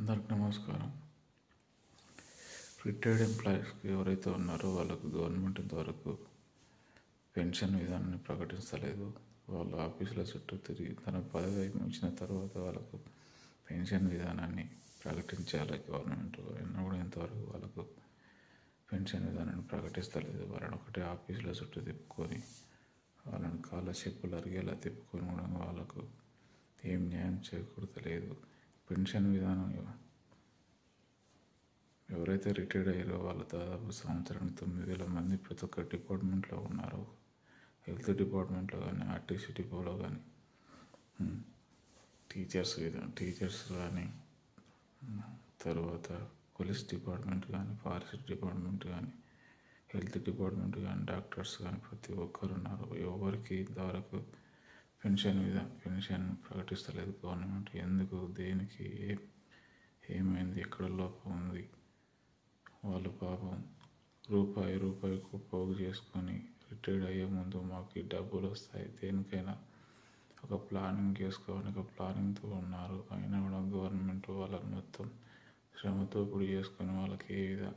అందరికి నమస్కారం. రిటైర్డ్ ఎంప్లాయీస్కి ఎవరైతే ఉన్నారో వాళ్ళకు గవర్నమెంట్ ఇంతవరకు పెన్షన్ విధానాన్ని ప్రకటిస్తలేదు. వాళ్ళ ఆఫీసుల చుట్టూ తిరిగి తన పదవి ఇచ్చిన తర్వాత వాళ్ళకు పెన్షన్ విధానాన్ని ప్రకటించాలి గవర్నమెంట్. అయినా కూడా ఇంతవరకు వాళ్ళకు పెన్షన్ విధానాన్ని ప్రకటిస్తలేదు. వాళ్ళని ఒకటే ఆఫీసుల చుట్టూ తిప్పుకొని వాళ్ళని కాళ్ళ చెప్పులు అరిగేలా తిప్పుకొని కూడా వాళ్ళకు ఏం న్యాయం చేకూరతలేదు. పెన్షన్ విధానం ఎవరైతే రిటైర్డ్ అయ్యారో వాళ్ళు దాదాపు సంవత్సరానికి 9,000 మంది ప్రతి ఒక్క డిపార్ట్మెంట్లో ఉన్నారు. హెల్త్ డిపార్ట్మెంట్లో కానీ, ఆర్టీసీ డిపోలో కానీ, టీచర్స్ కానీ, తర్వాత పోలీస్ డిపార్ట్మెంట్ కానీ, ఫారెస్ట్ డిపార్ట్మెంట్ కానీ, హెల్త్ డిపార్ట్మెంట్ కానీ, డాక్టర్స్ కానీ ప్రతి ఒక్కరు ఉన్నారు. ఎవరికి ఇంతవరకు పెన్షన్ ప్రకటిస్తలేదు గవర్నమెంట్. ఎందుకు, దేనికి, ఏమైంది, ఎక్కడ లోపం ఉంది? వాళ్ళు పాపం రూపాయికు పోగు చేసుకొని రిటైర్డ్ అయ్యే ముందు మాకు ఈ డబ్బులు వస్తాయి, దేనికైనా ఒక ప్లానింగ్ చేసుకోవాలని ఒక ప్లానింగ్తో ఉన్నారు. అయినా కూడా గవర్నమెంట్ వాళ్ళని మొత్తం శ్రమతో పొడి చేసుకొని వాళ్ళకి ఏ విధంగా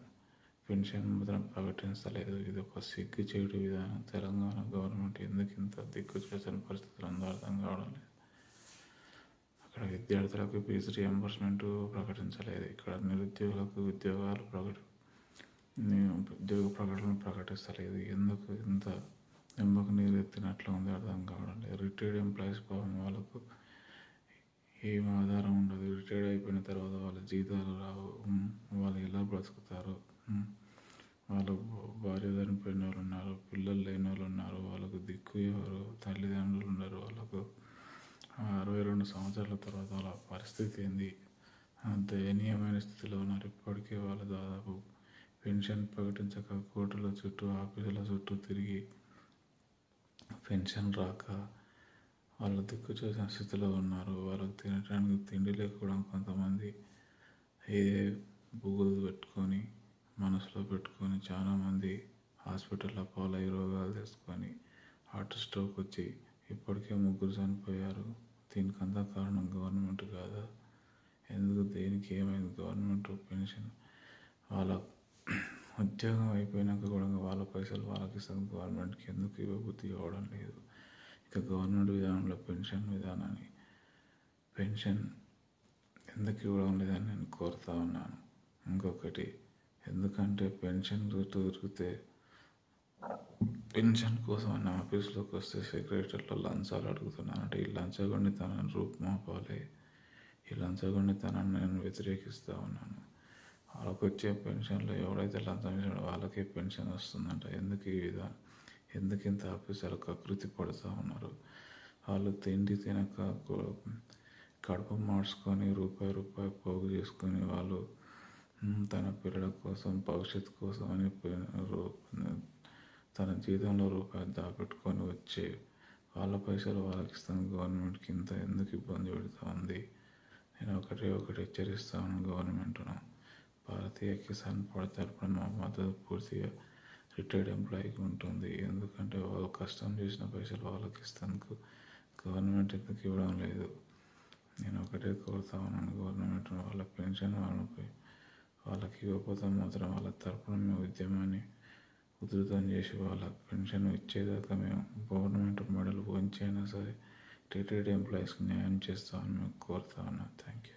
పెన్షన్ మాత్రం ప్రకటించలేదు. ఇది ఒక సిగ్గుచేటు విధానం. తెలంగాణ గవర్నమెంట్ ఎందుకు ఇంత దిక్కు చేసిన పరిస్థితులు అందరూ అర్థం కావడం లేదు. అక్కడ విద్యార్థులకు ఫీజు రియంబర్స్మెంట్ ప్రకటించలేదు. ఇక్కడ నిరుద్యోగులకు ఉద్యోగ ప్రకటన ప్రకటిస్తలేదు. ఎందుకు ఇంత నిమ్మకు నీరు ఎత్తినట్లు ఉంది, అర్థం కావడం లేదు. రిటైర్డ్ ఎంప్లాయీస్ పాపం వాళ్ళకు ఏం ఆధారం ఉండదు. రిటైర్డ్ అయిపోయిన తర్వాత వాళ్ళ జీతాలు రావు. వాళ్ళు ఎలా బ్రతుకుతారు? వాళ్ళు భార్య చనిపోయిన వాళ్ళు ఉన్నారు, పిల్లలు లేని వాళ్ళు ఉన్నారు. వాళ్ళకు దిక్కు ఎవరు? తల్లిదండ్రులు ఉన్నారు. వాళ్ళకు 62 సంవత్సరాల తర్వాత వాళ్ళ పరిస్థితి ఏంది? దయనీయమైన స్థితిలో ఉన్నారు. ఇప్పటికే వాళ్ళు దాదాపు పెన్షన్ ప్రకటించక కోర్టుల చుట్టూ, ఆఫీసుల చుట్టూ తిరిగి పెన్షన్ రాక వాళ్ళు దిక్కు చూసిన స్థితిలో ఉన్నారు. వాళ్ళకు తినడానికి తిండి లేకపోవడం, కొంతమంది ఏ బుగులు పెట్టుకొని మనసులో పెట్టుకొని చాలామంది హాస్పిటల్లో పాలై రోగాలు తెచ్చుకొని హార్ట్ స్ట్రోక్ వచ్చి ఇప్పటికే 3 చనిపోయారు. దీనికంతా కారణం గవర్నమెంట్ కాదా? ఎందుకు, దేనికి, ఏమైంది? గవర్నమెంట్ పెన్షన్ వాళ్ళ ఉద్యోగం అయిపోయినాక కూడా వాళ్ళ పైసలు వాళ్ళకి ఇస్తుంది. గవర్నమెంట్కి ఎందుకు ఇవ్వబుద్ధి కావడం లేదు? ఇక గవర్నమెంట్ విధానంలో పెన్షన్ ఎందుకు ఇవ్వడం లేదని నేను కోరుతా ఉన్నాను. ఇంకొకటి, ఎందుకంటే పెన్షన్ దొరికితే పెన్షన్ కోసం అన్న ఆఫీసులోకి వస్తే సెక్రటరీలో లంచాలు అడుగుతున్నానంటే ఈ లంచగొండితనాన్ని రూపుమాపాలి. ఈ లంచగొండితనాన్ని నేను వ్యతిరేకిస్తూ ఉన్నాను. వాళ్ళకు వచ్చే పెన్షన్లో ఎవరైతే లంచం ఇచ్చాడో వాళ్ళకే పెన్షన్ వస్తుందంట. ఎందుకు ఈ విధానం? ఎందుకు ఇంత ఆఫీసర్లు కకృతి పడుతూ ఉన్నారు? వాళ్ళు తిండి తినక కడుపు మార్చుకొని రూపాయి పోగు చేసుకొని వాళ్ళు తన పిల్లల కోసం, భవిష్యత్తు కోసం అని తన జీతంలో రూపాయి దాపెట్టుకొని వచ్చే వాళ్ళ పైసలు వాళ్ళకి ఇస్తాను. గవర్నమెంట్కి ఇంత ఎందుకు ఇబ్బంది పెడుతూ ఉంది? నేను ఒకటి హెచ్చరిస్తాను గవర్నమెంట్ను. భారతీయ కిసాన్ పార్టీ తరపున మా మద్దతు పూర్తిగా రిటైర్డ్ ఎంప్లాయీకి ఉంటుంది. ఎందుకంటే వాళ్ళు కష్టం చేసిన పైసలు వాళ్ళకి ఇస్తానికి గవర్నమెంట్ ఎందుకు ఇవ్వడం లేదు? నేను ఒకటే కోరుతా ఉన్నాను గవర్నమెంట్ వాళ్ళ పెన్షన్ వాళ్ళకి ఇవ్వకపోతే మాత్రం వాళ్ళ తరపున మేము ఉద్యమాన్ని ఉధృతం చేసి వాళ్ళ పెన్షన్ ఇచ్చేదాకా మేము గవర్నమెంట్ మెడలు వంచైనా సరే రిటైర్డ్ ఎంప్లాయీస్కి న్యాయం చేస్తామని మేము కోరుతా ఉన్నాం. Thank you.